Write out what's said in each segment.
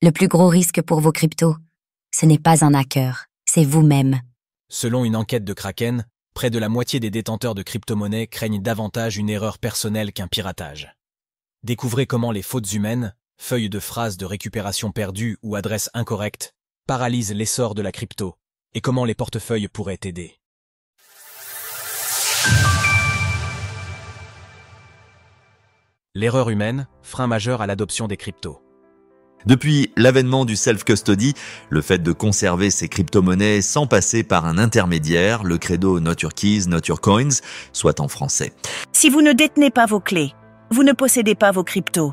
Le plus gros risque pour vos cryptos, ce n'est pas un hacker, c'est vous-même. Selon une enquête de Kraken, près de la moitié des détenteurs de crypto-monnaies craignent davantage une erreur personnelle qu'un piratage. Découvrez comment les fautes humaines, feuilles de phrases de récupération perdues ou adresses incorrectes, paralysent l'essor de la crypto, et comment les portefeuilles pourraient t'aider. L'erreur humaine, frein majeur à l'adoption des cryptos. Depuis l'avènement du self-custody, le fait de conserver ses crypto-monnaies sans passer par un intermédiaire, le credo Not Your Keys, Not Your Coins, soit en français. Si vous ne détenez pas vos clés, vous ne possédez pas vos cryptos.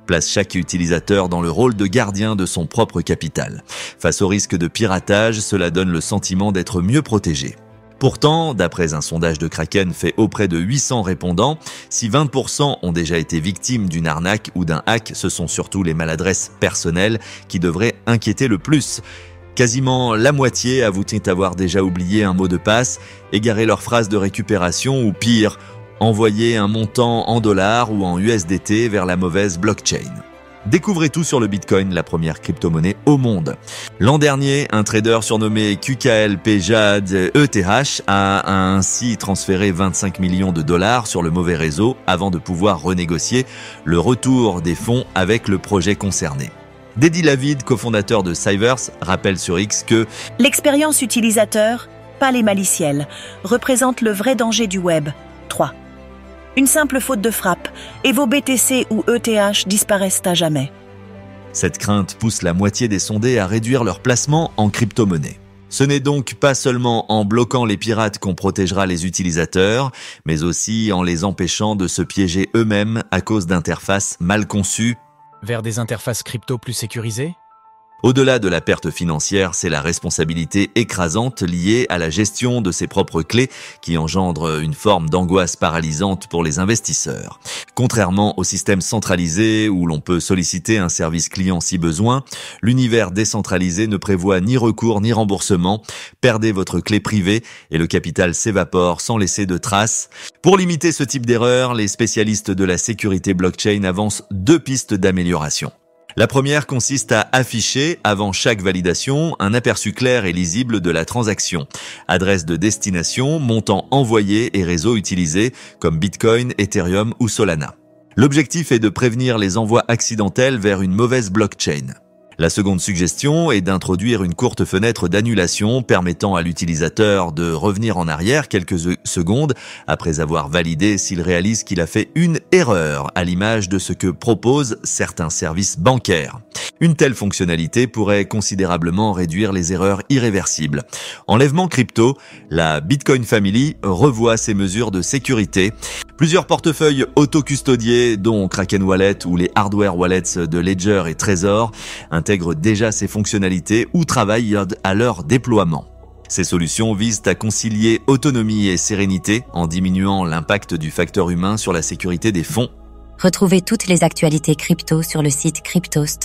Place chaque utilisateur dans le rôle de gardien de son propre capital. Face au risque de piratage, cela donne le sentiment d'être mieux protégé. Pourtant, d'après un sondage de Kraken fait auprès de 800 répondants, si 20% ont déjà été victimes d'une arnaque ou d'un hack, ce sont surtout les maladresses personnelles qui devraient inquiéter le plus. Quasiment la moitié avouent avoir déjà oublié un mot de passe, égaré leur phrase de récupération ou pire, envoyer un montant en dollars ou en USDT vers la mauvaise blockchain. Découvrez tout sur le Bitcoin, la première crypto-monnaie au monde. L'an dernier, un trader surnommé QKLP Jade ETH a ainsi transféré 25 millions de dollars sur le mauvais réseau avant de pouvoir renégocier le retour des fonds avec le projet concerné. Dedi Lavid, cofondateur de Cyverse, rappelle sur X que l'expérience utilisateur, pas les maliciels, représente le vrai danger du web. 3. Une simple faute de frappe, et vos BTC ou ETH disparaissent à jamais. Cette crainte pousse la moitié des sondés à réduire leur placement en crypto-monnaie. Ce n'est donc pas seulement en bloquant les pirates qu'on protégera les utilisateurs, mais aussi en les empêchant de se piéger eux-mêmes à cause d'interfaces mal conçues. Vers des interfaces crypto plus sécurisées ? Au-delà de la perte financière, c'est la responsabilité écrasante liée à la gestion de ses propres clés qui engendre une forme d'angoisse paralysante pour les investisseurs. Contrairement au système centralisé où l'on peut solliciter un service client si besoin, l'univers décentralisé ne prévoit ni recours ni remboursement. Perdez votre clé privée et le capital s'évapore sans laisser de traces. Pour limiter ce type d'erreur, les spécialistes de la sécurité blockchain avancent 2 pistes d'amélioration. La première consiste à afficher, avant chaque validation, un aperçu clair et lisible de la transaction. Adresse de destination, montant envoyé et réseau utilisé, comme Bitcoin, Ethereum ou Solana. L'objectif est de prévenir les envois accidentels vers une mauvaise blockchain. La seconde suggestion est d'introduire une courte fenêtre d'annulation permettant à l'utilisateur de revenir en arrière quelques secondes après avoir validé s'il réalise qu'il a fait une erreur, à l'image de ce que proposent certains services bancaires. Une telle fonctionnalité pourrait considérablement réduire les erreurs irréversibles. Enlèvement crypto, la Bitcoin Family revoit ses mesures de sécurité. Plusieurs portefeuilles auto-custodiés, dont Kraken Wallet ou les hardware wallets de Ledger et Trezor, intègrent déjà ces fonctionnalités ou travaillent à leur déploiement. Ces solutions visent à concilier autonomie et sérénité en diminuant l'impact du facteur humain sur la sécurité des fonds. Retrouvez toutes les actualités crypto sur le site cryptost.fr.